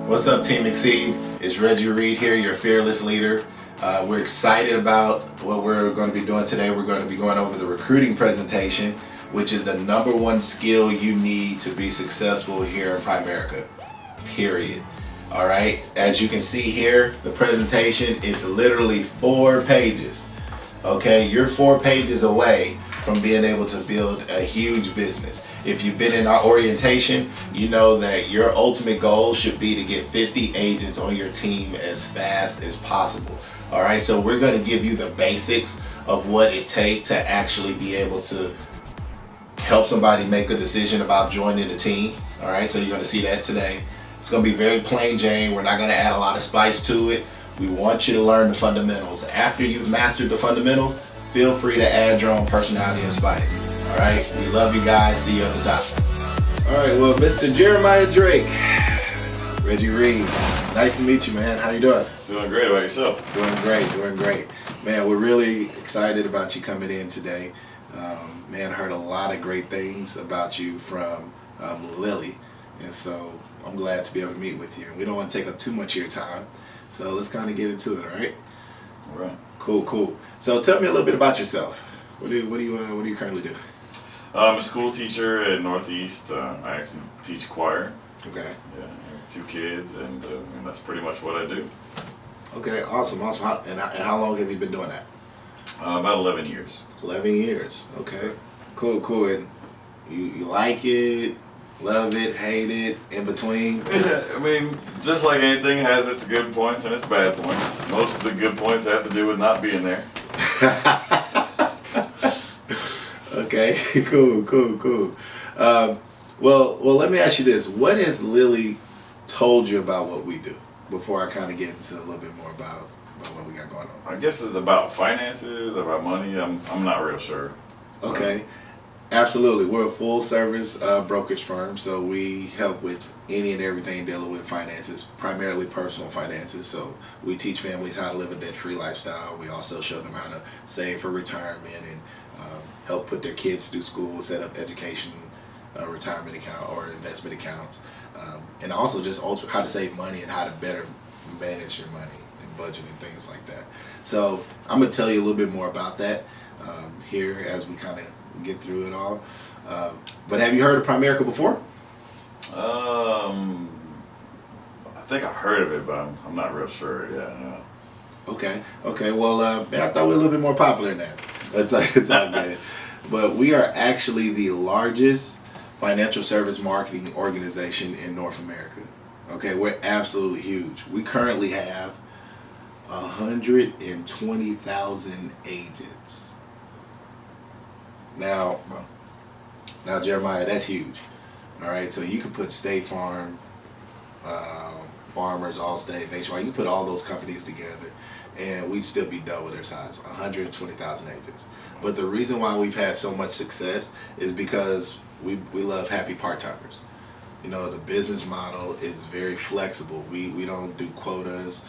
What's up, Team Exceed? It's Reggie Reed here, your fearless leader. We're excited about what we're going to be doing today. We're going to be going over the recruiting presentation, which is the #1 skill you need to be successful here in Primerica, period. All right, as you can see here, the presentation is literally 4 pages. Okay, you're 4 pages away from being able to build a huge business. If you've been in our orientation, you know that your ultimate goal should be to get 50 agents on your team as fast as possible. All right, so we're going to give you the basics of what it takes to actually be able to help somebody make a decision about joining the team. All right, so you're going to see that today. It's going to be very plain Jane. We're not going to add a lot of spice to it. We want you to learn the fundamentals. After you've mastered the fundamentals, feel free to add your own personality and spice. All right, we love you guys. See you at the top. All right, well, Mr. Jeremiah Drake, Reggie Reed, nice to meet you, man. How you doing? Doing great. About yourself? Doing great. Man, we're really excited about you coming in today. Man, heard a lot of great things about you from Lily, and so I'm glad to be able to meet with you. We don't want to take up too much of your time, so let's kind of get into it, all right? All right. Cool. So tell me a little bit about yourself. What do you currently do? I'm a school teacher at Northeast. I actually teach choir. Okay. Yeah, I have 2 kids, and that's pretty much what I do. Okay, awesome. And how long have you been doing that? About 11 years. 11 years. Okay. Cool. And you like it, love it, hate it, in between? I mean, just like anything, it has its good points and its bad points. Most of the good points have to do with not being there. Okay, cool. Well, let me ask you this. What has Lily told you about what we do before I kind of get into a little bit more about what we got going on? I guess it's about finances, about money. I'm not real sure. Okay, absolutely. We're a full service brokerage firm, so we help with any and everything dealing with finances, primarily personal finances. So we teach families how to live a debt-free lifestyle. We also show them how to save for retirement and help put their kids through school, set up education, retirement account or investment accounts, and also just how to save money and how to better manage your money and budget and things like that. So I'm going to tell you a little bit more about that here as we kind of get through it all. But have you heard of Primerica before? I think I heard of it, but I'm not real sure. Yeah. No. Okay. Well, man, I thought we were a little bit more popular than that. It's all good. But we are actually the largest financial service marketing organization in North America. Okay, we're absolutely huge. We currently have 120,000 agents. Now, Jeremiah, that's huge. All right, so you can put State Farm, Farmers, Allstate, Nationwide. You put all those companies together, and we'd still be double their size. 120,000 agents. But the reason why we've had so much success is because we love happy part-timers. You know, the business model is very flexible. We don't do quotas.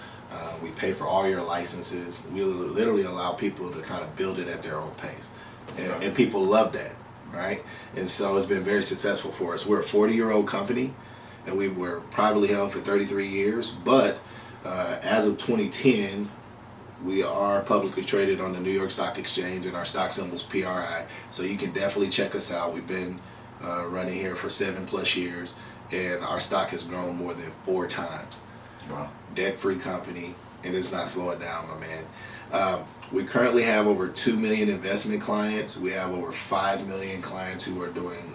We pay for all your licenses. We literally allow people to kind of build it at their own pace. And people love that, right? And so it's been very successful for us. We're a 40-year-old company, and we were privately held for 33 years. But as of 2010, we are publicly traded on the New York Stock Exchange, and our stock symbol's PRI. So you can definitely check us out. We've been running here for 7+ years, and our stock has grown more than 4 times. Wow. Debt-free company, and it's not slowing down, my man. We currently have over 2 million investment clients. We have over 5 million clients who are doing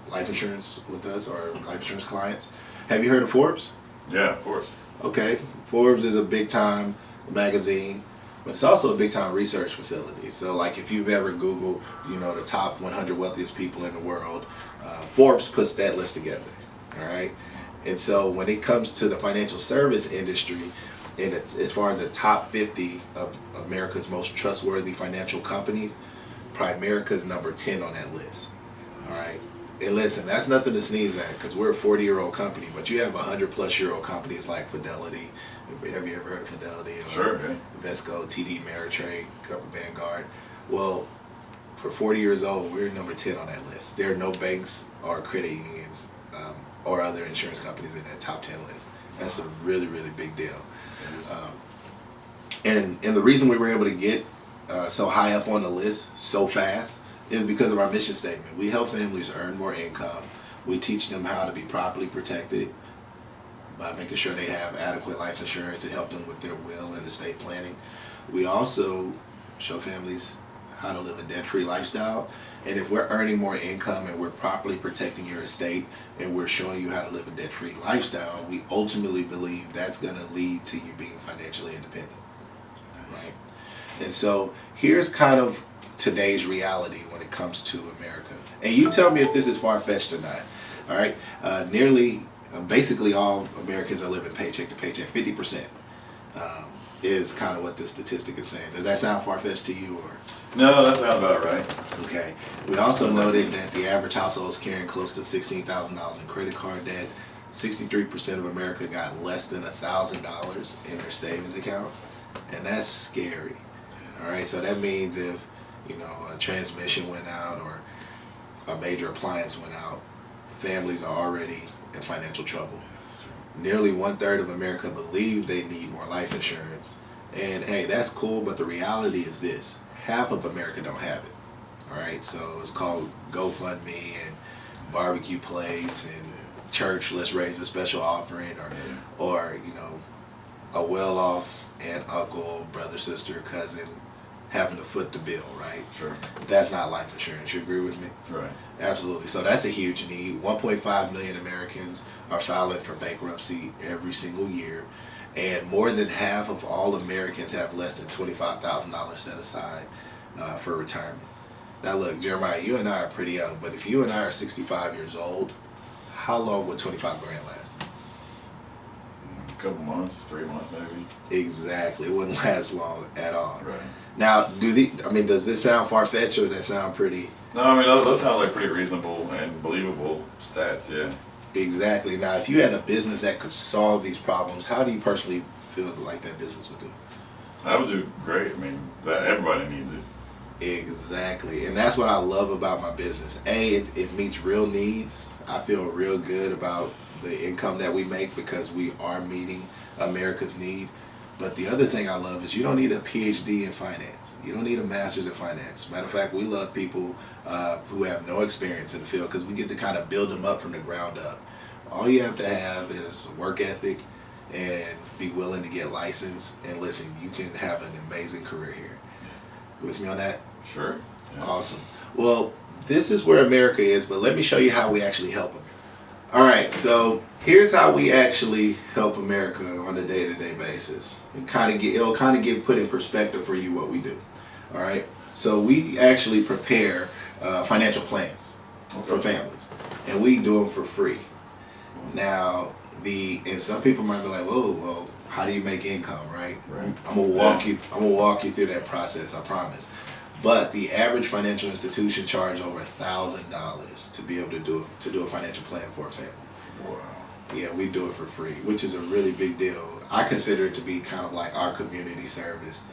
life insurance with us, or life insurance clients. Have you heard of Forbes? Yeah, of course. Okay, Forbes is a big-time magazine, but it's also a big-time research facility. So, like, if you've ever Googled, the top 100 wealthiest people in the world, Forbes puts that list together. All right, and so when it comes to the financial service industry, and as far as the top 50 of America's most trustworthy financial companies, Primerica's number 10 on that list. All right. And listen, that's nothing to sneeze at, because we're a 40-year-old company, but you have 100+-year-old companies like Fidelity. Have you ever heard of Fidelity? Sure. Yeah. Vesco, TD Ameritrade, Vanguard. Well, for 40 years old, we're number 10 on that list. There are no banks or credit unions or other insurance companies in that top 10 list. That's a really, really big deal. And the reason we were able to get so high up on the list so fast is because of our mission statement. We help families earn more income. We teach them how to be properly protected by making sure they have adequate life insurance and help them with their will and estate planning. We also show families how to live a debt-free lifestyle. And if we're earning more income and we're properly protecting your estate and we're showing you how to live a debt-free lifestyle, we ultimately believe that's going to lead to you being financially independent. Right? And so here's kind of today's reality when it comes to America. And you tell me if this is far-fetched or not. All right? Basically all Americans are living paycheck to paycheck. 50% is kind of what this statistic is saying. Does that sound far-fetched to you? Or? No, that sounds about right. Okay. We also noted that the average household is carrying close to $16,000 in credit card debt. 63% of America got less than $1,000 in their savings account. And that's scary. All right, so that means if, a transmission went out or a major appliance went out, families are already in financial trouble. Nearly 1/3 of America believe they need more life insurance. And hey, that's cool, but the reality is this. Half of America don't have it. All right, so it's called GoFundMe and barbecue plates and church, let's raise a special offering, or a well-off aunt, uncle, brother, sister, cousin having to foot the bill, right? Sure. That's not life insurance. You agree with me? Right. Absolutely. So that's a huge need. 1.5 million Americans are filing for bankruptcy every single year, and more than half of all Americans have less than $25,000 set aside for retirement. Now look, Jeremiah, you and I are pretty young, but if you and I are 65 years old, how long would 25 grand last? A couple months, 3 months maybe. Exactly. It wouldn't last long at all. Right. Now, does this sound far-fetched or does that sound pretty? No, those sound like pretty reasonable and believable stats, yeah. Exactly. Now, if you had a business that could solve these problems, how do you personally feel like that business would do? I would do great. Everybody needs it. Exactly. And that's what I love about my business. It meets real needs. I feel real good about the income that we make because we are meeting America's need. But the other thing I love is you don't need a PhD in finance. You don't need a master's in finance. Matter of fact, we love people who have no experience in the field because we get to kind of build them up from the ground up. All you have to have is work ethic and be willing to get licensed. And listen, you can have an amazing career here. You with me on that? Sure. Yeah. Awesome. Well, this is where America is, but let me show you how we actually help them. All right, so here's how we actually help America on a day-to-day basis. It'll kind of give put in perspective for you what we do. All right, so we actually prepare financial plans for families, and we do them for free. Now, and some people might be like, "Whoa, well, how do you make income?" Right? Right. I'm gonna walk you through that process. I promise. But the average financial institution charges over $1,000 to be able to do a financial plan for a family. Wow. Yeah, we do it for free, which is a really big deal. I consider it to be kind of like our community service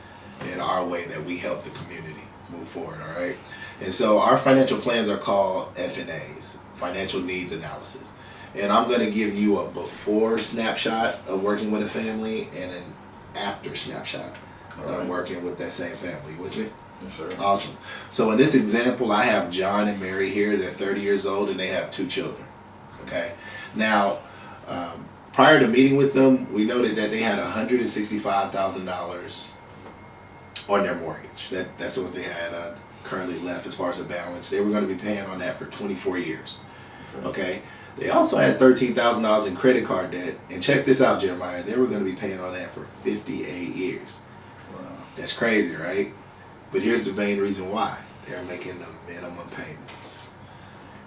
in our way that we help the community move forward, all right? And so our financial plans are called FNAs, Financial Needs Analysis. And I'm going to give you a before snapshot of working with a family and an after snapshot of working with that same family. You with me? Yes, sir. Awesome. So in this example, I have John and Mary here. They're 30 years old and they have 2 children. Okay. Now, prior to meeting with them, we noted that they had $165,000 on their mortgage. That's what they had currently left as far as a balance. They were going to be paying on that for 24 years. Okay. They also had $13,000 in credit card debt. And check this out, Jeremiah. They were going to be paying on that for 58 years. Wow. That's crazy, right? But here's the main reason why. They're making the minimum payments.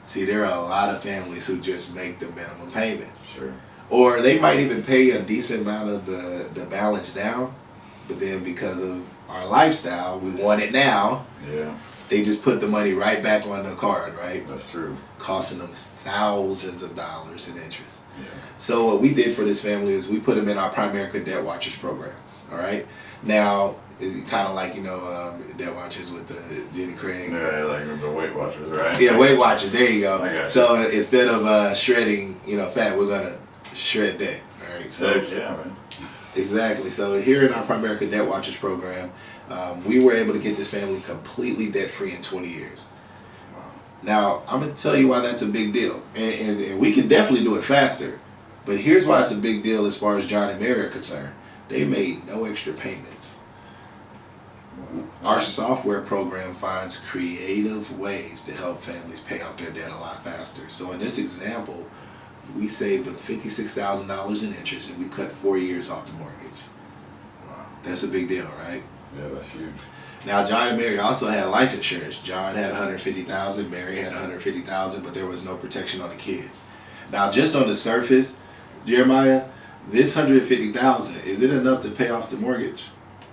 See, there are a lot of families who just make the minimum payments. Sure. Or they might even pay a decent amount of the balance down, but then because of our lifestyle, we want it now. Yeah. They just put the money right back on the card, right? That's true. Costing them thousands of dollars in interest. Yeah. So what we did for this family is we put them in our Primerica Debt Watchers program, all right? Now, it's kind of like, Debt Watchers with the Jenny Craig. Yeah, like the Weight Watchers, right? Yeah, Weight Watchers, there you go. I got you. So instead of shredding, fat, we're going to shred debt, all right? So Heck yeah, man. exactly. So here in our Primerica Debt Watchers program, we were able to get this family completely debt free in 20 years. Now, I'm going to tell you why that's a big deal. And we can definitely do it faster. But here's why it's a big deal as far as John and Mary are concerned. They made no extra payments. Our software program finds creative ways to help families pay off their debt a lot faster. So in this example, we saved them $56,000 in interest and we cut 4 years off the mortgage. Wow. That's a big deal, right? Yeah, that's huge. Now, John and Mary also had life insurance. John had $150,000, Mary had $150,000, but there was no protection on the kids. Now, just on the surface, Jeremiah, this $150,000, is it enough to pay off the mortgage?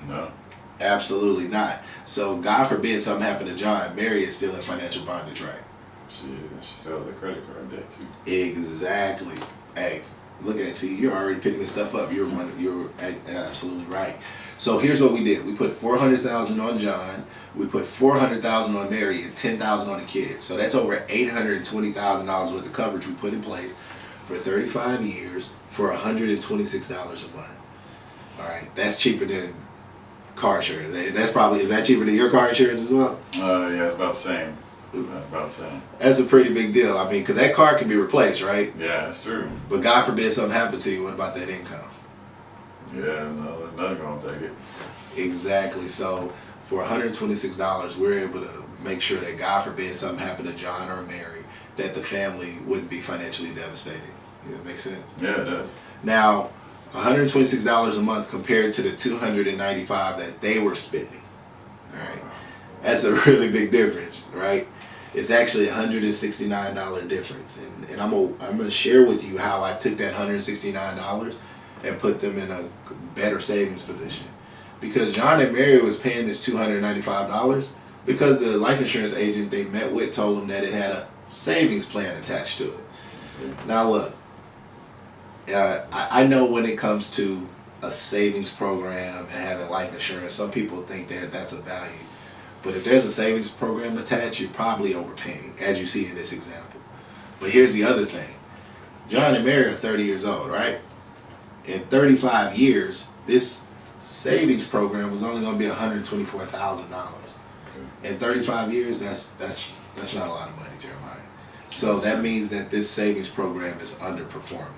No. Absolutely not. So, God forbid something happened to John, Mary is still in financial bondage, right? She still has a credit card debt too. Exactly. Hey, look at it. See, you're already picking this stuff up. You're absolutely right. So here's what we did. We put $400,000 on John. We put $400,000 on Mary and $10,000 on the kids. So that's over $820,000 worth of coverage we put in place for 35 years for $126 a month. All right, that's cheaper than car insurance. That's probably, is that cheaper than your car insurance as well? Yeah, it's about the same. About the same. That's a pretty big deal. I mean, because that car can be replaced, right? Yeah, that's true. But God forbid something happened to you. What about that income? Yeah, no, nothing gonna take it. Exactly. So for $126, we're able to make sure that God forbid something happened to John or Mary, that the family wouldn't be financially devastated. Does that make sense? Yeah, it does. Now, $126 a month compared to the $295 that they were spending. All right, that's a really big difference, right? It's actually a $169 difference, and I'm gonna share with you how I took that $169 and put them in a better savings position. Because John and Mary was paying this $295 because the life insurance agent they met with told them that it had a savings plan attached to it. Now look, I know when it comes to a savings program and having life insurance, some people think that that's a value. But if there's a savings program attached, you're probably overpaying, as you see in this example. But here's the other thing. John and Mary are 30 years old, right? In 35 years, this savings program was only going to be $124,000. In 35 years, that's not a lot of money, Jeremiah. So that means that this savings program is underperforming.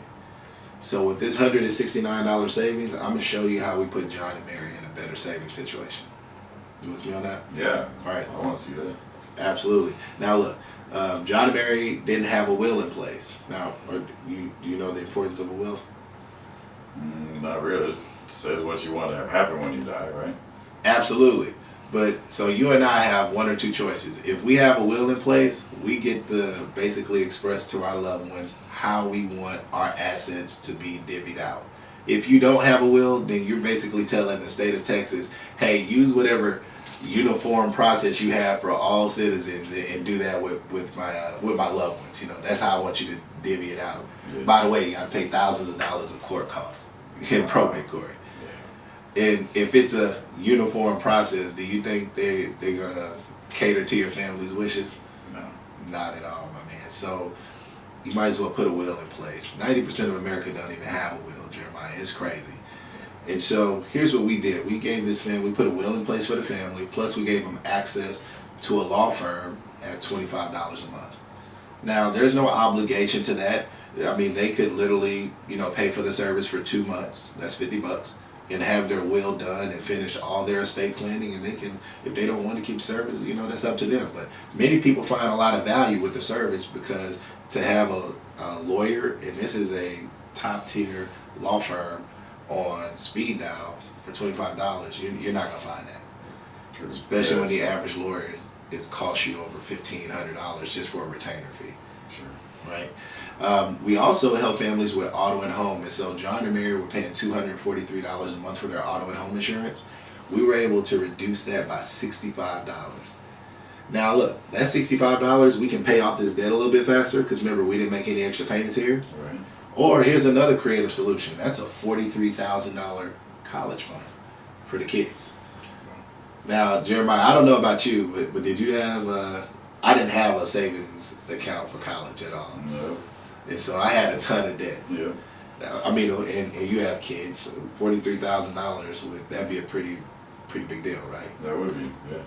So with this $169 savings, I'm going to show you how we put John and Mary in a better savings situation. You with me on that? Yeah. All right. I want to see that. Absolutely. Now look, John and Mary didn't have a will in place. Now, you know the importance of a will? Not really. It says what you want to have happen when you die, right? Absolutely. But so you and I have one or two choices. If we have a will in place, we get to basically express to our loved ones how we want our assets to be divvied out. If you don't have a will, then you're basically telling the state of Texas, hey, use whatever uniform process you have for all citizens and do that with my loved ones. You know, that's how I want you to divvy it out. Yeah. By the way, you got to pay thousands of dollars of court costs in probate court. And if it's a uniform process, do you think they're gonna cater to your family's wishes? No. Not at all, my man. So you might as well put a will in place. 90% of America don't even have a will, Jeremiah. It's crazy. And so here's what we did. We gave this family, we put a will in place for the family, plus we gave them access to a law firm at $25 a month. Now, there's no obligation to that. I mean, they could literally, pay for the service for 2 months. That's $50. And have their will done and finish all their estate planning, and they can, if they don't want to keep service, that's up to them. But many people find a lot of value with the service because to have a lawyer, and this is a top tier law firm on speed dial for $25, you're not gonna find that. True. Especially when the average lawyer is cost you over $1,500 just for a retainer fee. Sure. Right. We also help families with auto and home, and so John and Mary were paying $243 a month for their auto and home insurance. We were able to reduce that by $65. Now look, that $65, we can pay off this debt a little bit faster because remember, we didn't make any extra payments here. Right. Or here's another creative solution. That's a $43,000 college fund for the kids. Now, Jeremiah, I don't know about you, but did you have I didn't have a savings account for college at all. No. And so I had a ton of debt. Yeah. I mean, and you have kids, $43,000 that'd be a pretty big deal, right? That would be, yeah.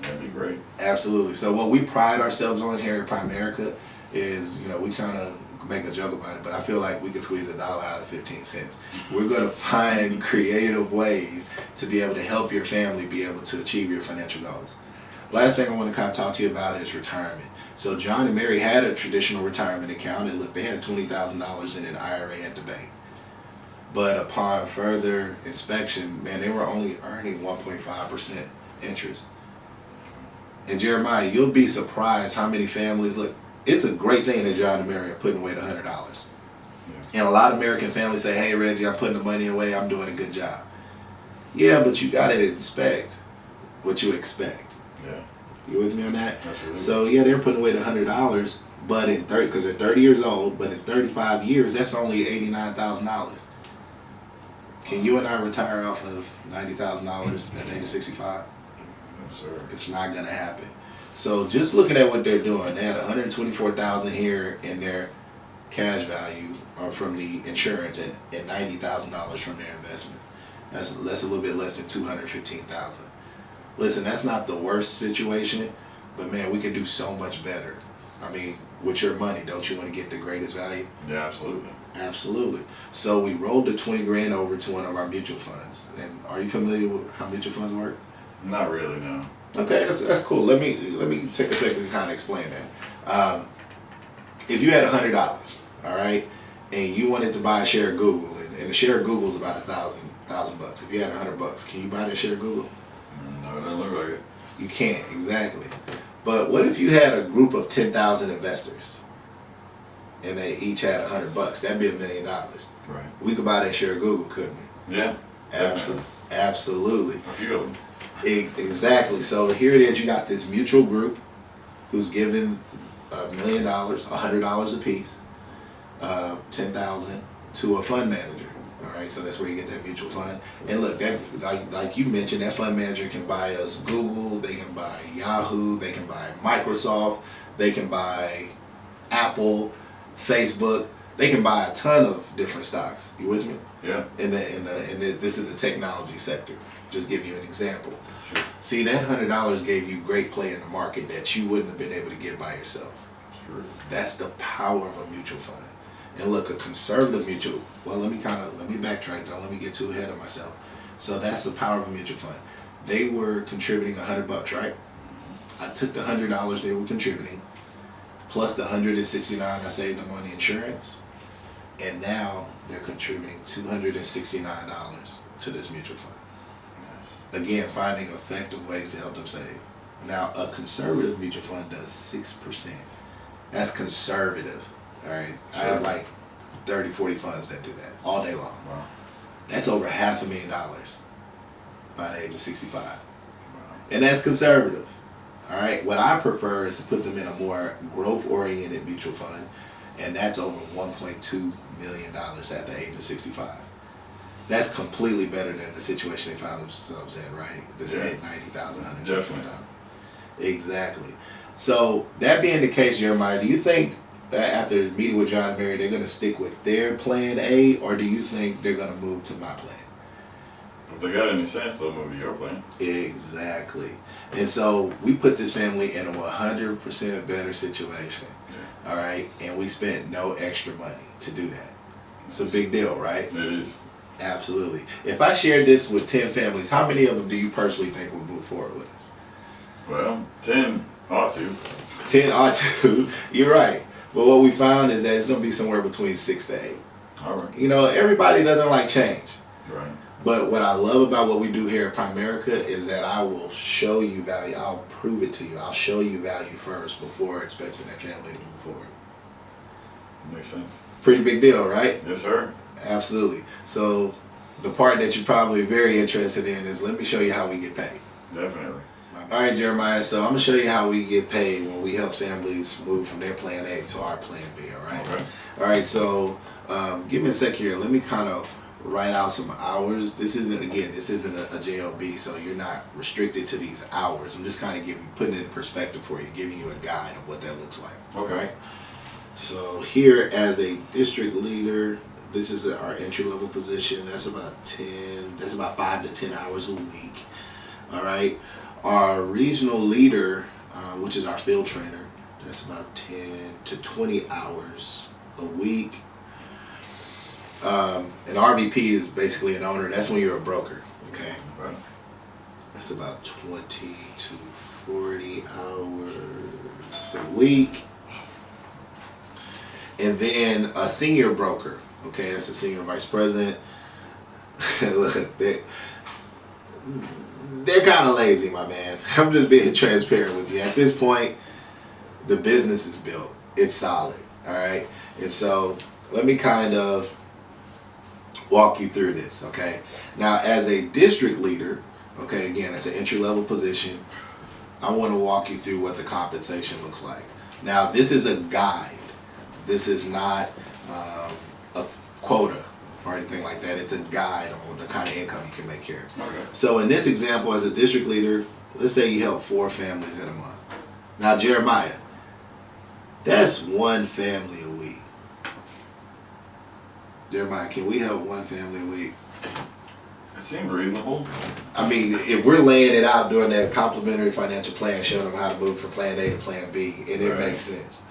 That'd be great. Absolutely. So what we pride ourselves on here at Primerica is, we kind of make a joke about it, but I feel like we could squeeze $1 out of 15 cents. We're going to find creative ways to be able to help your family be able to achieve your financial goals. Last thing I want to kind of talk to you about is retirement. So John and Mary had a traditional retirement account, and look, they had $20,000 in an IRA at the bank. But upon further inspection, man, they were only earning 1.5% interest. And Jeremiah, you'll be surprised how many families, look, it's a great thing that John and Mary are putting away the $100. Yeah. And a lot of American families say, hey, Reggie, I'm putting the money away, I'm doing a good job. Yeah, but you got to inspect what you expect. Yeah. You with me on that? Absolutely. So yeah, they're putting away the $100, but in 30, because they're 30 years old, but in 35 years, that's only $89,000. Can you and I retire off of $90,000 at the age of 65? No, sir. It's not gonna happen. So just looking at what they're doing, they had $124,000 here in their cash value from the insurance, and $90,000 from their investment. That's a little bit less than $215,000. Listen, that's not the worst situation, but man, we could do so much better. I mean, with your money, don't you want to get the greatest value? Yeah, absolutely. Absolutely. So we rolled the 20 grand over to one of our mutual funds. And are you familiar with how mutual funds work? Not really, no. Okay, that's cool. Let me take a second to kind of explain that. If you had $100, all right, and you wanted to buy a share of Google, and a share of Google is about $1,000. If you had $100, can you buy that share of Google? No, it doesn't look like it. You can't, exactly. But what if you had a group of 10,000 investors, and they each had $100? That'd be $1 million. Right. We could buy that share of Google, couldn't we? Yeah. Absolutely. A few of them. Exactly. So here it is. You got this mutual group who's giving $1 million, $100 a piece, 10,000 to a fund manager. All right, so that's where you get that mutual fund. And look, that like you mentioned, that fund manager can buy us Google, they can buy Yahoo, they can buy Microsoft, they can buy Apple, Facebook. They can buy a ton of different stocks. You with me? Yeah. This is the technology sector. Just give you an example. Sure. See, that $100 gave you great play in the market that you wouldn't have been able to get by yourself. Sure. That's the power of a mutual fund. And look, a conservative mutual, well, let me backtrack, don't let me get too ahead of myself. So that's the power of a mutual fund. They were contributing $100, right? I took the $100 they were contributing, plus the $169 I saved them on the insurance, and now they're contributing $269 to this mutual fund. Nice. Again, finding effective ways to help them save. Now, a conservative mutual fund does 6%. That's conservative. All right, I have like 30, 40 funds that do that all day long. Wow. That's over $500,000 by the age of 65. Wow. And that's conservative. All right, what I prefer is to put them in a more growth-oriented mutual fund, and that's over $1.2 million at the age of 65. That's completely better than the situation they found themselves in, right? This Yeah. ain't 90,000, Definitely. Exactly. So that being the case, Jeremiah, do you think that after meeting with John and Mary, they're going to stick with their plan A, or do you think they're going to move to my plan? If they got any sense, they'll move to your plan. Exactly. And so we put this family in a 100% better situation. Yeah. All right. And we spent no extra money to do that. It's a big deal, right? It is. Absolutely. If I shared this with 10 families, how many of them do you personally think would move forward with us? Well, 10 ought to. 10 ought to. You're right. But what we found is that it's going to be somewhere between 6 to 8. All right. You know, everybody doesn't like change. Right. But what I love about what we do here at Primerica is that I will show you value. I'll prove it to you. I'll show you value first before expecting that family to move forward. Makes sense. Pretty big deal, right? Yes, sir. Absolutely. So the part that you're probably very interested in is let me show you how we get paid. Definitely. All right, Jeremiah, so I'm going to show you how we get paid when we help families move from their plan A to our plan B, all right? Okay. All right, so give me a sec here. Let me kind of write out some hours. This isn't a JOB, so you're not restricted to these hours. I'm just kind of putting it in perspective for you, giving you a guide of what that looks like. Okay. All right? So here as a district leader, This is our entry level position. That's about 5 to 10 hours a week. All right. Our regional leader, which is our field trainer, that's about 10 to 20 hours a week. An RVP is basically an owner. That's when you're a broker. Okay. Right. That's about 20 to 40 hours a week. And then a senior broker. Okay, that's a senior vice president. Look, they're kind of lazy, my man. I'm just being transparent with you. At this point, the business is built. It's solid. All right. And so let me kind of walk you through this. Okay. Now, as a district leader, okay, again, it's an entry level position. I want to walk you through what the compensation looks like. Now, this is a guide. This is not a quota or anything like that. It's a guide on the kind of income you can make here. Okay. So in this example, as a district leader, let's say you help 4 families in a month. Now, Jeremiah, that's 1 family a week. Jeremiah, can we help 1 family a week? It seemed reasonable. I mean, if we're laying it out doing that complimentary financial plan, showing them how to move from plan A to plan B, and it makes sense,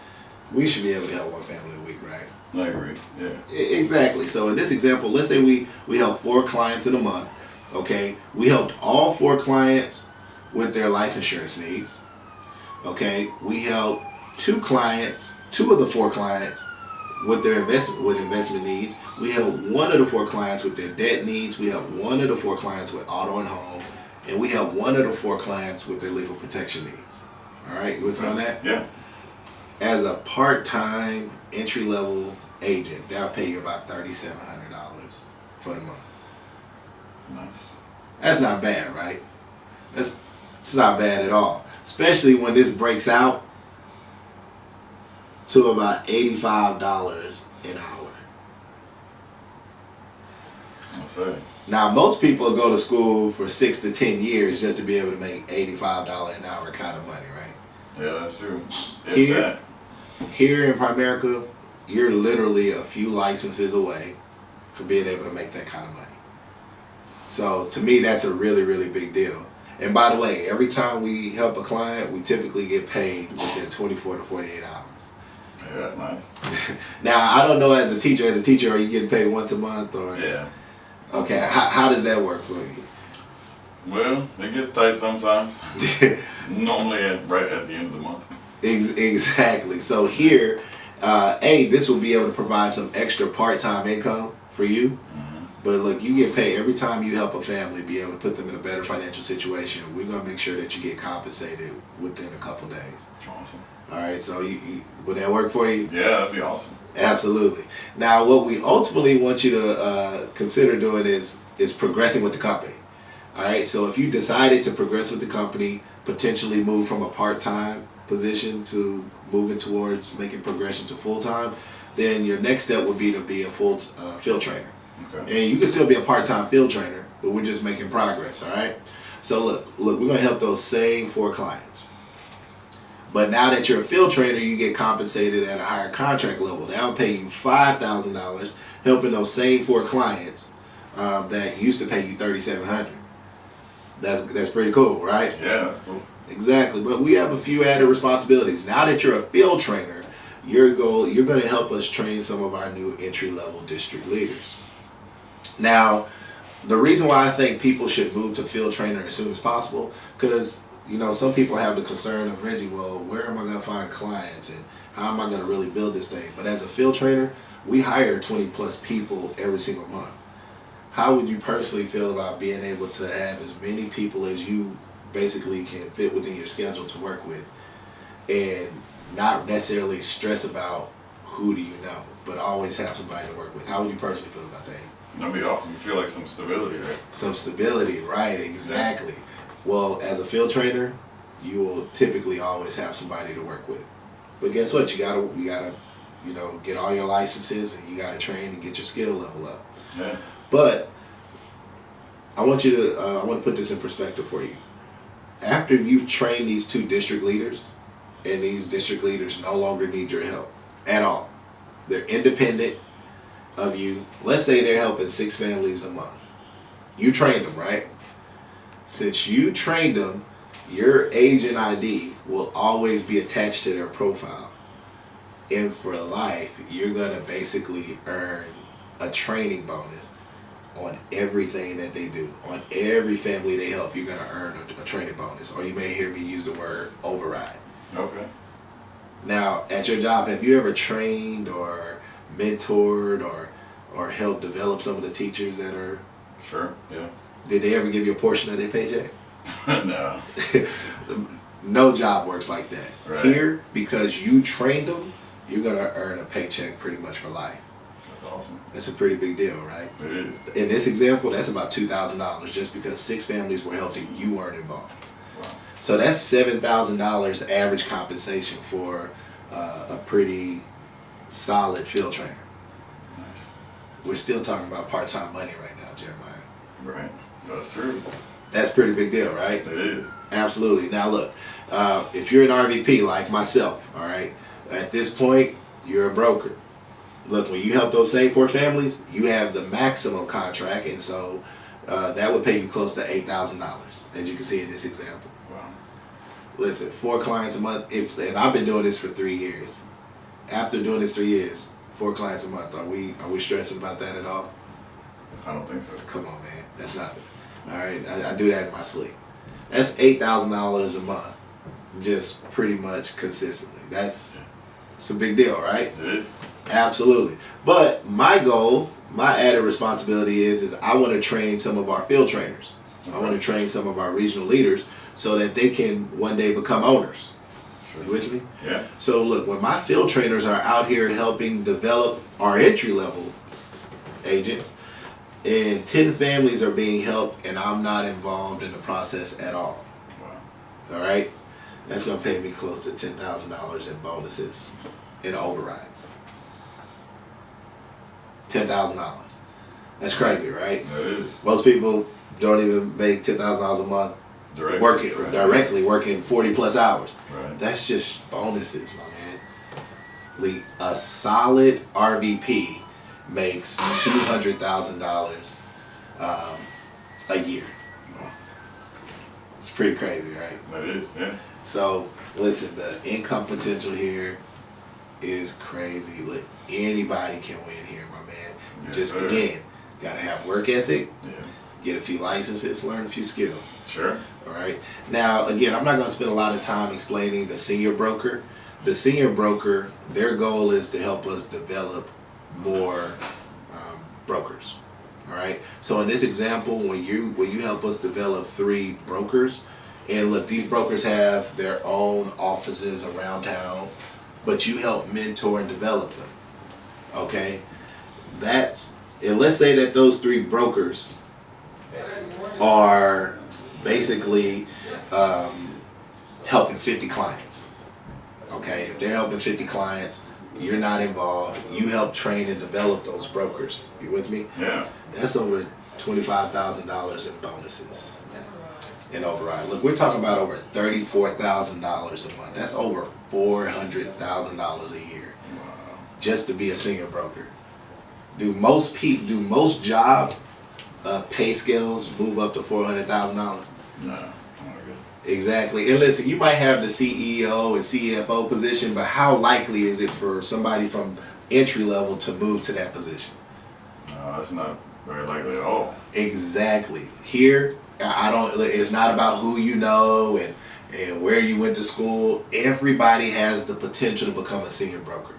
we should be able to help 1 family a week, right? I agree. Yeah. Exactly. So in this example, let's say we help 4 clients in a month. Okay, we helped all 4 clients with their life insurance needs. Okay, we helped 2 of the 4 clients with their investment needs. We helped 1 of the 4 clients with their debt needs. We helped 1 of the 4 clients with auto and home, and we helped 1 of the 4 clients with their legal protection needs. All right, you with me on that? Yeah. As a part-time entry-level agent, that'll pay you about $3,700 for the month. Nice. That's not bad, right? It's not bad at all, especially when this breaks out to about $85 an hour. I'll say. Now, most people go to school for 6 to 10 years just to be able to make $85 an hour kind of money, right? Yeah, that's true. If Here in Primerica, you're literally a few licenses away from being able to make that kind of money. So to me, that's a really, really big deal. And by the way, every time we help a client, we typically get paid within 24 to 48 hours. Yeah, that's nice. Now, I don't know as a teacher, are you getting paid once a month or? Yeah. Okay, how does that work for you? Well, it gets tight sometimes. Normally right at the end of the month. Exactly. So here, this will be able to provide some extra part-time income for you. Mm-hmm. But look, you get paid every time you help a family be able to put them in a better financial situation. We're going to make sure that you get compensated within a couple days. Awesome. All right, so would that work for you? Yeah, that'd be awesome. Absolutely. Now, what we ultimately want you to consider doing is progressing with the company. All right, so if you decided to progress with the company, potentially move from a part-time position to moving towards making progression to full-time, then your next step would be to be a full field trainer. Okay. And you can still be a part-time field trainer, but we're just making progress, all right? So look, we're going to help those same 4 clients. But now that you're a field trainer, you get compensated at a higher contract level. That'll pay you $5,000, helping those same 4 clients that used to pay you $3,700. That's pretty cool, right? Yeah, that's cool. Exactly. But we have a few added responsibilities. Now that you're a field trainer, you're going to help us train some of our new entry-level district leaders. Now, the reason why I think people should move to field trainer as soon as possible, because some people have the concern of, Reggie, well, where am I going to find clients and how am I going to really build this thing? But as a field trainer, we hire 20 plus people every single month. How would you personally feel about being able to have as many people as you basically can fit within your schedule to work with and not necessarily stress about who do you know, but always have somebody to work with? How would you personally feel about that? That'd be awesome. You feel like some stability there. Some stability, right, exactly. Well, as a field trainer, you will typically always have somebody to work with. But guess what? You gotta, get all your licenses and you gotta train and get your skill level up. Yeah. But I want to put this in perspective for you. After you've trained these 2 district leaders, and these district leaders no longer need your help at all. They're independent. of you, let's say they're helping 6 families a month. You trained them, right? Since you trained them, your agent ID will always be attached to their profile. And for life, you're going to basically earn a training bonus on everything that they do. On every family they help, you're going to earn a training bonus. Or you may hear me use the word override. Okay. Now, at your job, have you ever trained or mentored or helped develop some of the teachers that are... Sure, yeah. Did they ever give you a portion of their paycheck? No. No job works like that. Right. Here, because you trained them, you're going to earn a paycheck pretty much for life. That's awesome. That's a pretty big deal, right? It is. In this example, that's about $2,000 just because 6 families were helped and you weren't involved. Wow. So that's $7,000 average compensation for a pretty solid field trainer. Nice. We're still talking about part-time money right now, Jeremiah. Right. That's true. That's a pretty big deal, right? It is. Absolutely. Now look, if you're an RVP like myself, all right, at this point, you're a broker. Look, when you help those same 4 families, you have the maximum contract, and so that would pay you close to $8,000, as you can see in this example. Wow. Listen, 4 clients a month, and I've been doing this for 3 years. After doing this 3 years, 4 clients a month, are we stressing about that at all? I don't think so. Come on, man, that's nothing. All right, I do that in my sleep. That's $8,000 a month, just pretty much consistently. It's a big deal, right? It is. Absolutely. But my goal, my added responsibility is I want to train some of our field trainers. I want to train some of our regional leaders so that they can one day become owners. Sure. You with me? Yeah. So look, when my field trainers are out here helping develop our entry level agents, and 10 families are being helped and I'm not involved in the process at all. Wow. All right? That's going to pay me close to $10,000 in bonuses and overrides. $10,000. That's crazy, right? It is. Most people don't even make $10,000 a month directly working 40 plus hours. Right. That's just bonuses, my man. A solid RVP makes $200,000 a year. Wow. It's pretty crazy, right? That is, yeah. So, listen, the income potential here is crazy. Look, anybody can win here, my man. Yes, Just sir. again, gotta have work ethic, Yeah. get a few licenses, learn a few skills. Sure. All right. Now, again, I'm not going to spend a lot of time explaining the senior broker. The senior broker, their goal is to help us develop more brokers. All right. So in this example, when you help us develop 3 brokers, and look, these brokers have their own offices around town, but you help mentor and develop them. Okay. And let's say that those 3 brokers are basically helping 50 clients. Okay, if they're helping 50 clients, you're not involved. You help train and develop those brokers. You with me? Yeah. That's over $25,000 in bonuses and override. Look, we're talking about over $34,000 a month. That's over $400,000 a year Wow. just to be a senior broker. Do most job pay scales move up to $400,000? No. Oh my God. Exactly. And listen, you might have the CEO and CFO position, but how likely is it for somebody from entry level to move to that position? No, that's not very likely at all. Exactly. Here, it's not about who you know and where you went to school. Everybody has the potential to become a senior broker.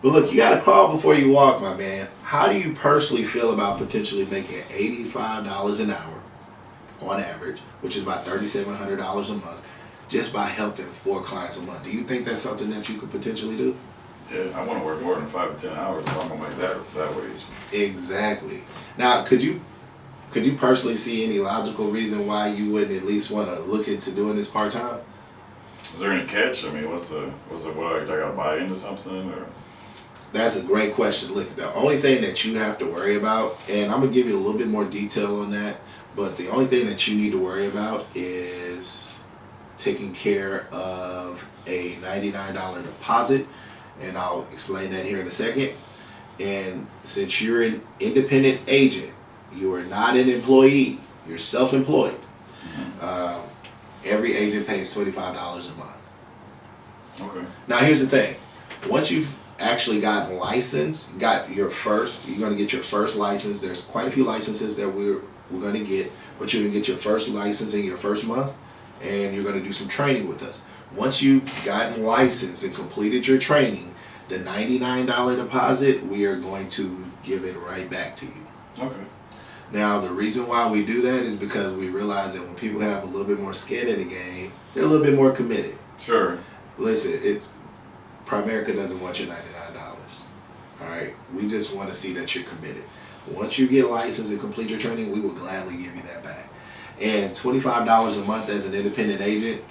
But look, you got to crawl before you walk, my man. How do you personally feel about potentially making $85 an hour on average, which is about $3,700 a month, just by helping 4 clients a month? Do you think that's something that you could potentially do? Yeah, I want to work more than 5 to 10 hours if I'm gonna make that wage. Exactly. Now, could you personally see any logical reason why you wouldn't at least want to look into doing this part time? Is there any catch? I mean, what I gotta buy into something or? That's a great question. Look, the only thing that you have to worry about, and I'm gonna give you a little bit more detail on that, but the only thing that you need to worry about is taking care of a $99 deposit, and I'll explain that here in a second. And since you're an independent agent, you are not an employee, you're self-employed. Every agent pays $25 a month. Okay. Now here's the thing. Once you've actually gotten licensed, you're going to get your first license. There's quite a few licenses that we're going to get, but you're going to get your first license in your first month, and you're going to do some training with us. Once you've gotten licensed and completed your training, the $99 deposit, we are going to give it right back to you. Okay. Now, the reason why we do that is because we realize that when people have a little bit more skin in the game, they're a little bit more committed. Sure. Listen, Primerica doesn't want your $99. All right? We just want to see that you're committed. Once you get licensed and complete your training, we will gladly give you that back. And $25 a month as an independent agent,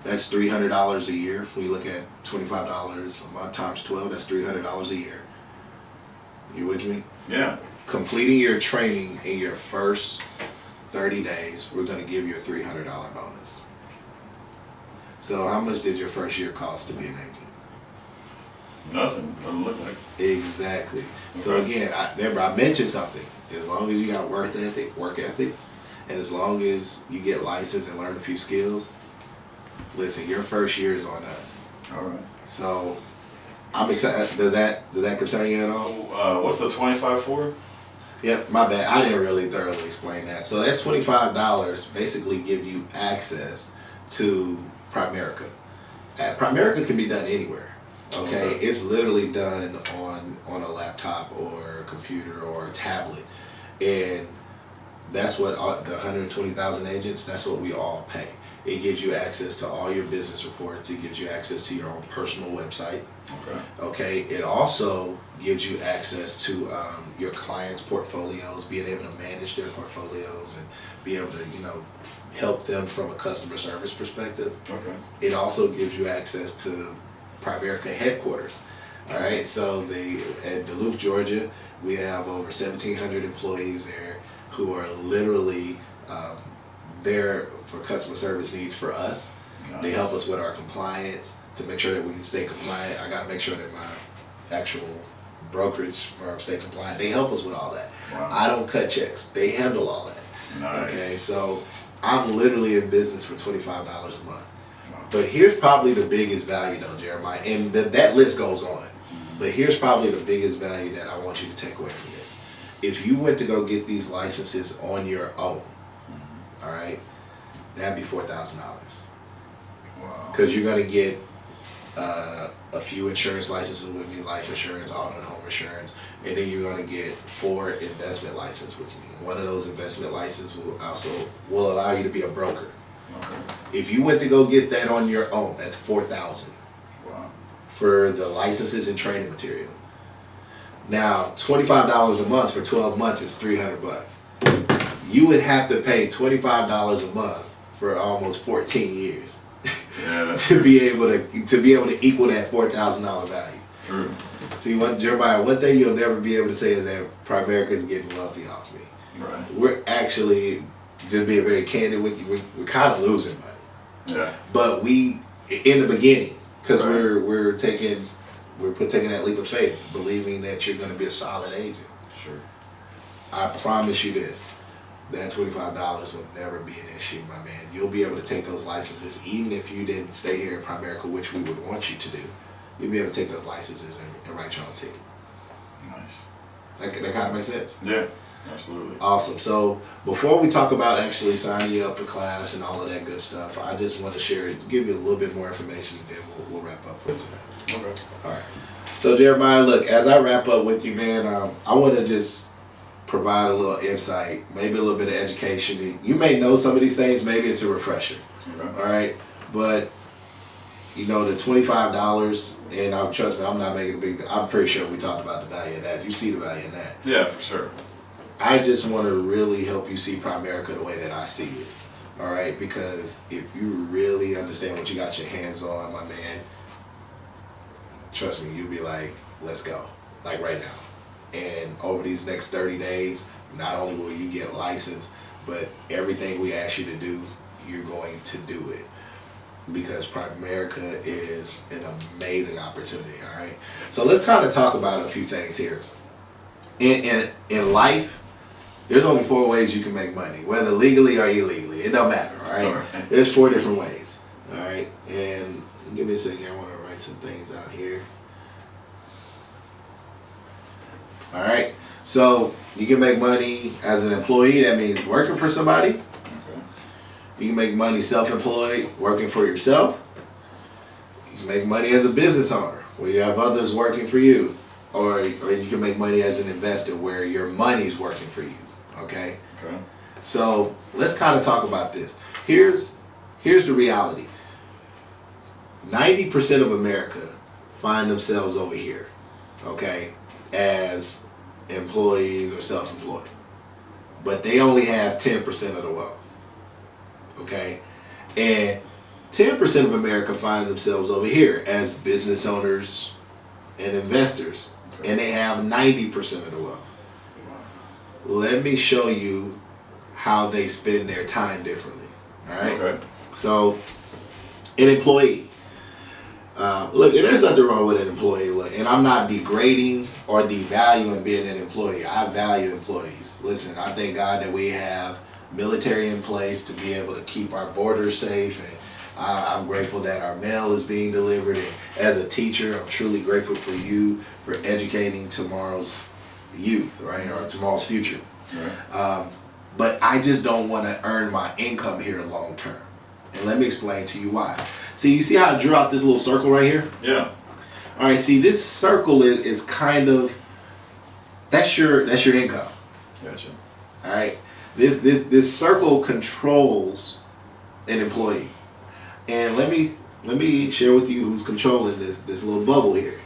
that's $300 a year. We look at $25 a month times 12, that's $300 a year. You with me? Yeah. Completing your training in your first 30 days, we're going to give you a $300 bonus. So how much did your first year cost to be an agent? Nothing. Doesn't look like. Exactly. Okay. So again, I mentioned something. As long as you got work ethic, and as long as you get licensed and learn a few skills, listen, your first year is on us. All right. So I'm excited. Does that concern you at all? What's the 25 for? Yep, my bad. I didn't really thoroughly explain that. So that $25 basically give you access to Primerica. Primerica can be done anywhere. Okay, it's literally done on a laptop or a computer or a tablet, and that's what the 120,000 agents. That's what we all pay. It gives you access to all your business reports. It gives you access to your own personal website. Okay. Okay. It also gives you access to your clients' portfolios, being able to manage their portfolios and be able to, help them from a customer service perspective. Okay. It also gives you access to Primerica headquarters. All right. So at Duluth, Georgia, we have over 1,700 employees there who are literally there for customer service needs for us. Nice. They help us with our compliance to make sure that we can stay compliant. I got to make sure that my actual brokerage firm stay compliant. They help us with all that. Wow. I don't cut checks. They handle all that. Nice. Okay, so I'm literally in business for $25 a month. Wow. But here's probably the biggest value though, Jeremiah, and that list goes on. But here's probably the biggest value that I want you to take away from this. If you went to go get these licenses on your own, all right, that'd be $4,000. Wow. Because you're going to get a few insurance licenses with me, life insurance, auto and home insurance, and then you're going to get 4 investment licenses with me. One of those investment licenses will allow you to be a broker. Okay. If you went to go get that on your own, that's $4,000. Wow. For the licenses and training material. Now, $25 a month for 12 months is $300. You would have to pay $25 a month for almost 14 years to be able to equal that $4,000 value. True. See, Jeremiah, one thing you'll never be able to say is that Primerica is getting wealthy off me. Right. We're actually, just being very candid with you, we're kind of losing money. Yeah. But we, in the beginning, because right. we're taking that leap of faith, believing that you're going to be a solid agent. Sure. I promise you this, that $25 will never be an issue, my man. You'll be able to take those licenses, even if you didn't stay here in Primerica, which we would want you to do. You'll be able to take those licenses and write your own ticket. Nice. That kind of makes sense? Yeah, absolutely. Awesome. So before we talk about actually signing you up for class and all of that good stuff, I just want to give you a little bit more information, and then we'll wrap up for today. Okay. All right. So Jeremiah, look, as I wrap up with you, man, I want to just provide a little insight, maybe a little bit of education. You may know some of these things, maybe it's a refresher. Okay. All right. But the $25, and trust me, I'm not making a big deal. I'm pretty sure we talked about the value of that. You see the value in that. Yeah, for sure. I just want to really help you see Primerica the way that I see it. All right, because if you really understand what you got your hands on, my man, trust me, you'll be like, let's go, like right now. And over these next 30 days, not only will you get licensed, but everything we ask you to do, you're going to do it. Because Primerica is an amazing opportunity, all right? So let's kind of talk about a few things here. in life, there's only 4 ways you can make money, whether legally or illegally. It don't matter, all right? All right. There's 4 different ways, all right? And give me a second. I want to write some things out here. All right. So you can make money as an employee. That means working for somebody. Okay. You can make money self-employed, working for yourself. You can make money as a business owner, where you have others working for you. Or you can make money as an investor, where your money's working for you. Okay? Okay. So let's kind of talk about this. Here's the reality. 90% of America find themselves over here, okay, as employees or self-employed. But they only have 10% of the wealth, okay? And 10% of America find themselves over here as business owners and investors, Okay. and they have 90% of the wealth. Let me show you how they spend their time differently, all right? Okay. So, an employee. Look, and there's nothing wrong with an employee. Look, and I'm not degrading or devaluing being an employee. I value employees. Listen, I thank God that we have military in place to be able to keep our borders safe, and I'm grateful that our mail is being delivered. And as a teacher, I'm truly grateful for you for educating tomorrow's youth, right, or tomorrow's future. Right. But I just don't want to earn my income here long term. And let me explain to you why. See, you see how I drew out this little circle right here? Yeah. All right, see, this circle is kind of, that's your income. Gotcha. All right? This circle controls an employee. And let me share with you who's controlling this little bubble here.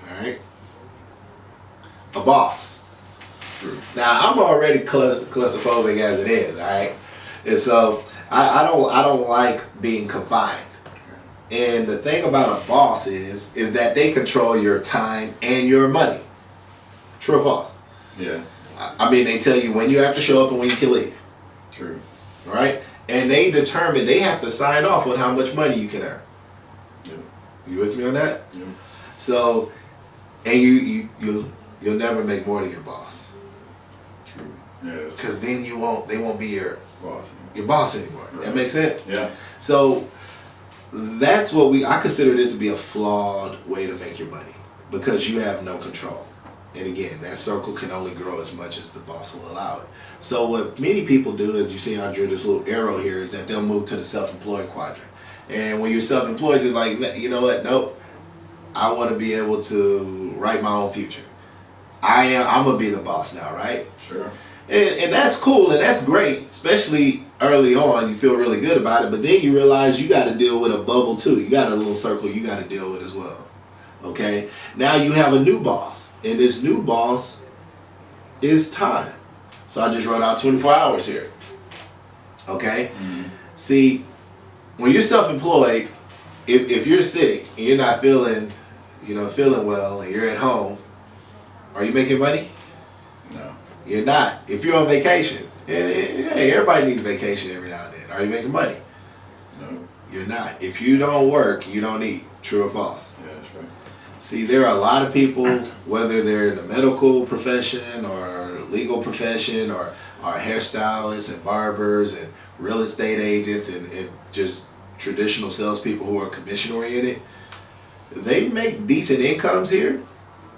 All right? A boss. True. Now, I'm already claustrophobic as it is, all right? And so I don't like being confined. And the thing about a boss is that they control your time and your money. True or false? Yeah. I mean, they tell you when you have to show up and when you can leave. True. Right? And they determine, they have to sign off on how much money you can earn. Yeah. You with me on that? Yeah. So, and you'll never make more than your boss. True. Yeah. Because then they won't be your Boss. boss anymore. Right. That makes sense? Yeah. So that's what I consider this to be a flawed way to make your money, because you have no control. And again, that circle can only grow as much as the boss will allow it. So what many people do, as you see I drew this little arrow here, is that they'll move to the self-employed quadrant. And when you're self-employed, you're like, you know what, nope, I want to be able to write my own future. I'm going to be the boss now, right? Sure. And that's cool and that's great, especially early on. You feel really good about it, but then you realize you got to deal with a bubble too. You got a little circle you got to deal with as well. Okay? Now you have a new boss, and this new boss is time. So I just wrote out 24 hours here. Okay? Mm-hmm. See, when you're self-employed, if you're sick and you're not feeling well and you're at home, are you making money? No. You're not. If you're on vacation, hey, everybody needs vacation every now and then. Are you making money? No. You're not. If you don't work, you don't eat. True or false? Yeah, that's right. See, there are a lot of people, whether they're in the medical profession or legal profession or hairstylists and barbers and real estate agents and just traditional salespeople who are commission oriented. They make decent incomes here.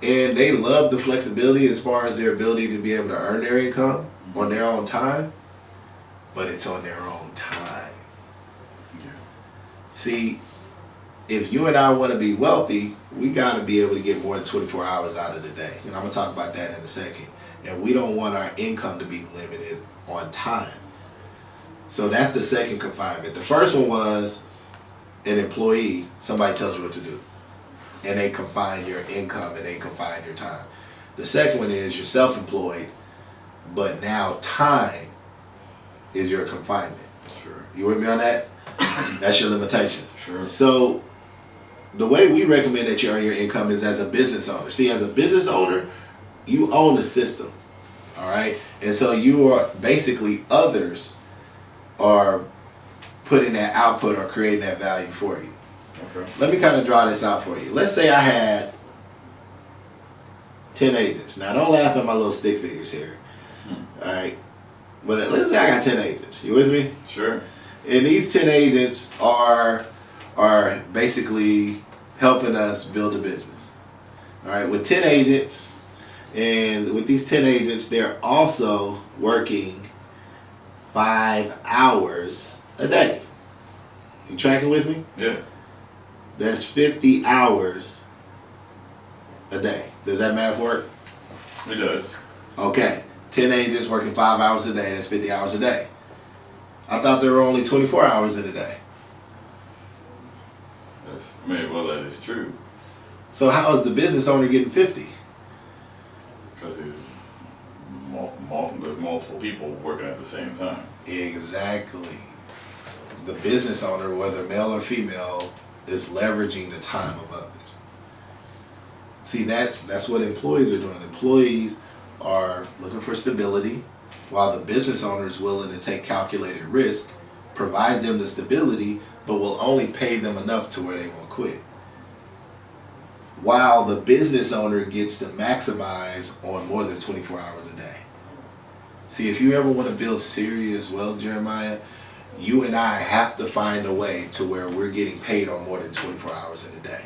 And they love the flexibility as far as their ability to be able to earn their income on their own time, but it's on their own time. Yeah. See, if you and I want to be wealthy, we got to be able to get more than 24 hours out of the day. And I'm going to talk about that in a second. And we don't want our income to be limited on time. So that's the second confinement. The first one was an employee, somebody tells you what to do. And they confine your income and they confine your time. The second one is you're self-employed, but now time is your confinement. Sure. You with me on that? That's your limitations. Sure. So the way we recommend that you earn your income is as a business owner. See, as a business owner, you own the system. All right? And so you are basically, others are putting that output or creating that value for you. Okay. Let me kind of draw this out for you. Let's say I had 10 agents. Now don't laugh at my little stick figures here. All right. But let's say I got 10 agents. You with me? Sure. And these 10 agents are basically helping us build a business. All right. With 10 agents, and with these 10 agents, they're also working 5 hours a day. You tracking with me? Yeah. That's 50 hours a day. Does that math work? It does. Okay. 10 agents working 5 hours a day. That's 50 hours a day. I thought there were only 24 hours in a day. Well, that is true. So how is the business owner getting 50? Because there's multiple people working at the same time. Exactly. The business owner, whether male or female, is leveraging the time of others. See, that's what employees are doing. Employees are looking for stability, while the business owner is willing to take calculated risk, provide them the stability, but will only pay them enough to where they won't quit. While the business owner gets to maximize on more than 24 hours a day. See, if you ever want to build serious wealth, Jeremiah, you and I have to find a way to where we're getting paid on more than 24 hours in a day.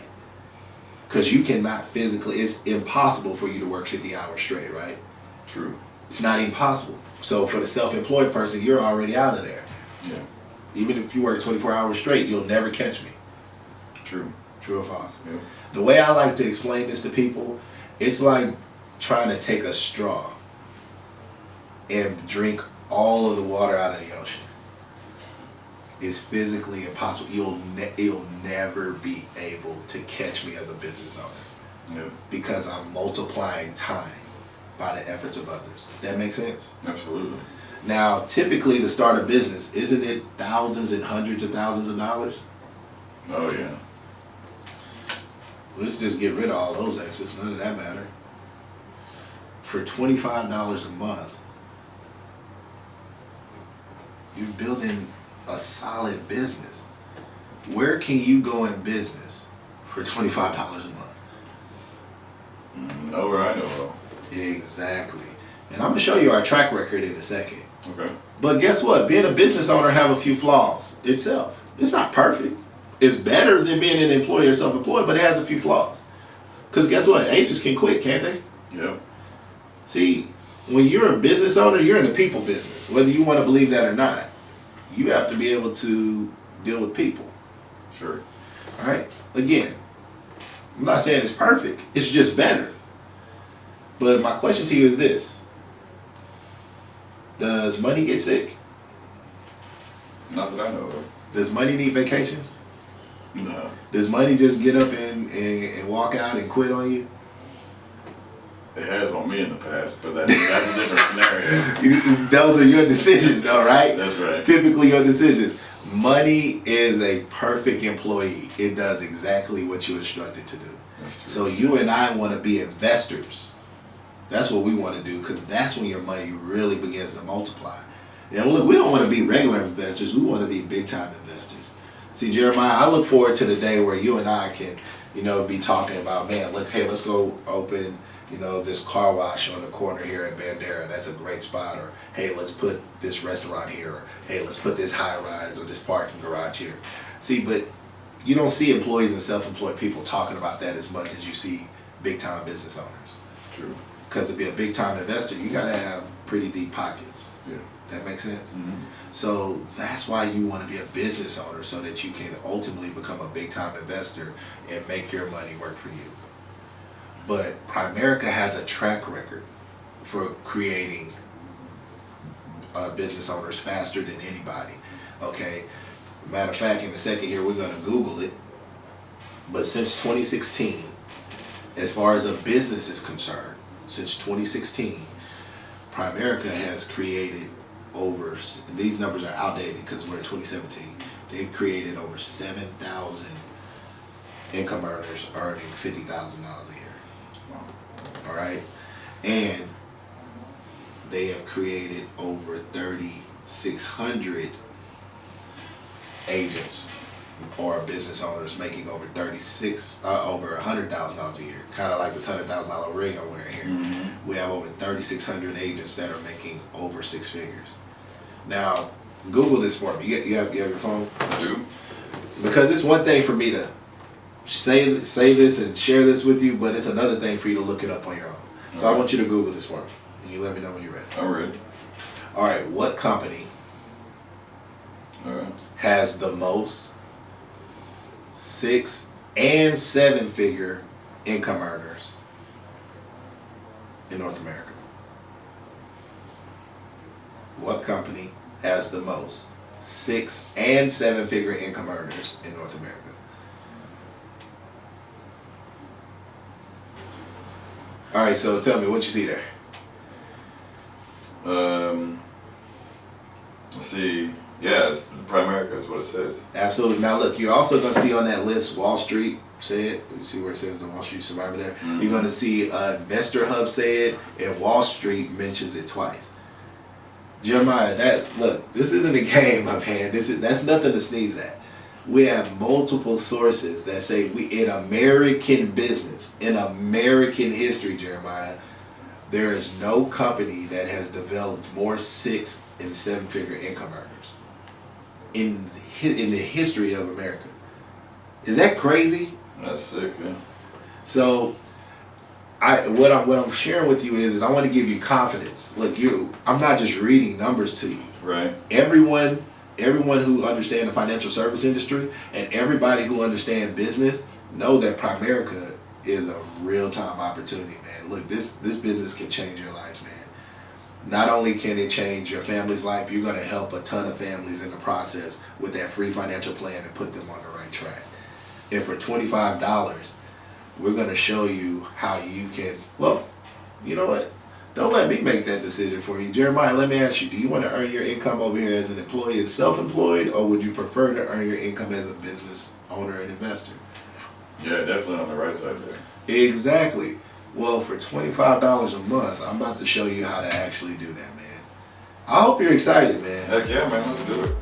Because you cannot physically, it's impossible for you to work 50 hours straight, right? True. It's not impossible. So for the self-employed person, you're already out of there. Yeah. Even if you work 24 hours straight, you'll never catch me. True. True or false? Yeah. The way I like to explain this to people, it's like trying to take a straw and drink all of the water out of the ocean. It's physically impossible. You'll never be able to catch me as a business owner. Yeah. Because I'm multiplying time by the efforts of others. That makes sense? Absolutely. Now, typically to start a business, isn't it thousands and hundreds of thousands of dollars? Oh yeah. Let's just get rid of all those extras. None of that matter. For $25 a month, you're building a solid business. Where can you go in business for $25 a month? Nowhere I know of. Exactly. And I'm going to show you our track record in a second. Okay. But guess what? Being a business owner have a few flaws itself. It's not perfect. It's better than being an employee or self-employed, but it has a few flaws. Because guess what? Agents can quit, can't they? Yep. See, when you're a business owner, you're in the people business. Whether you want to believe that or not, you have to be able to deal with people. Sure. All right? Again, I'm not saying it's perfect. It's just better. But my question to you is this. Does money get sick? Not that I know of. Does money need vacations? No. Does money just get up and walk out and quit on you? It has on me in the past, but that's a different scenario. Those are your decisions though, right? That's right. Typically your decisions. Money is a perfect employee. It does exactly what you're instructed to do. That's true. So you and I want to be investors. That's what we want to do, because that's when your money really begins to multiply. And look, we don't want to be regular investors. We want to be big time investors. See, Jeremiah, I look forward to the day where you and I can, be talking about, man, look, hey, let's go open, this car wash on the corner here at Bandera. That's a great spot. Or, hey, let's put this restaurant here. Or, hey, let's put this high rise or this parking garage here. See, but you don't see employees and self-employed people talking about that as much as you see big time business owners. True. Because to be a big time investor, you got to have pretty deep pockets. Yeah. That makes sense? Mm-hmm. So that's why you want to be a business owner, so that you can ultimately become a big time investor and make your money work for you. But Primerica has a track record for creating business owners faster than anybody. Okay? Matter of fact, in a second here, we're going to Google it. But since 2016, as far as a business is concerned, since 2016, Primerica has created over, these numbers are outdated because we're in 2017, they've created over 7,000 income earners earning $50,000 a year. Wow. All right? And they have created over 3,600 agents or business owners making over over $100,000 a year, kind of like this $100,000 ring I'm wearing here. Mm-hmm. We have over 3,600 agents that are making over six figures. Now, Google this for me. You have your phone? I do. Because it's one thing for me to say this and share this with you, but it's another thing for you to look it up on your own. So I want you to Google this for me, and you let me know when you're ready. I'm ready. All right, what company All right. has the most 6 and 7 figure income earners in North America? What company has the most 6 and 7 figure income earners in North America? All right, so tell me what you see there. Let's see. Yeah, it's Primerica is what it says. Absolutely. Now look, you're also going to see on that list Wall Street say it. You see where it says the Wall Street Survivor there? Mm-hmm. You're going to see Investor Hub say it, and Wall Street mentions it twice. Jeremiah, this isn't a game, my man. That's nothing to sneeze at. We have multiple sources that say in American business, in American history, Jeremiah, there is no company that has developed more 6 and 7 figure income earners in the history of America. Is that crazy? That's sick, man. So, what I'm sharing with you is I want to give you confidence. Look, I'm not just reading numbers to you. Right. Everyone who understands the financial service industry and everybody who understands business know that Primerica is a real-time opportunity, man. Look, this business can change your life, man. Not only can it change your family's life, you're going to help a ton of families in the process with that free financial plan and put them on the right track. And for $25, we're going to show you how you can, well, you know what? Don't let me make that decision for you. Jeremiah, let me ask you, do you want to earn your income over here as an employee and self-employed, or would you prefer to earn your income as a business owner and investor? Yeah, definitely on the right side there. Exactly. Well, for $25 a month, I'm about to show you how to actually do that, man. I hope you're excited, man. Heck yeah, man. Let's do it.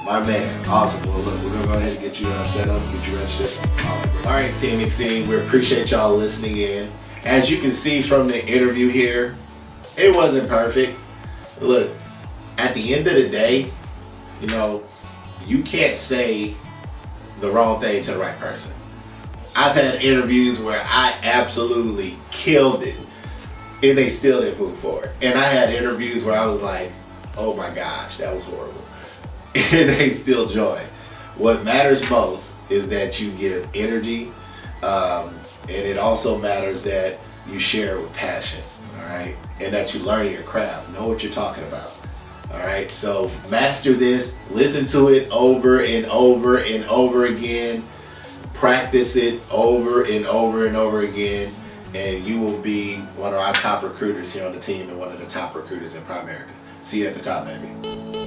My man, awesome. Well, look, we're gonna go ahead and get you set up, get you registered. All right, Team Exceed, we appreciate y'all listening in. As you can see from the interview here, it wasn't perfect. Look, at the end of the day, you can't say the wrong thing to the right person. I've had interviews where I absolutely killed it, and they still didn't move forward. And I had interviews where I was like, oh my gosh, that was horrible. And they still joined. What matters most is that you give energy, and it also matters that you share it with passion, all right? And that you learn your craft, know what you're talking about, all right? So master this, listen to it over and over and over again, practice it over and over and over again, and you will be one of our top recruiters here on the team and one of the top recruiters in Primerica. See you at the top, baby.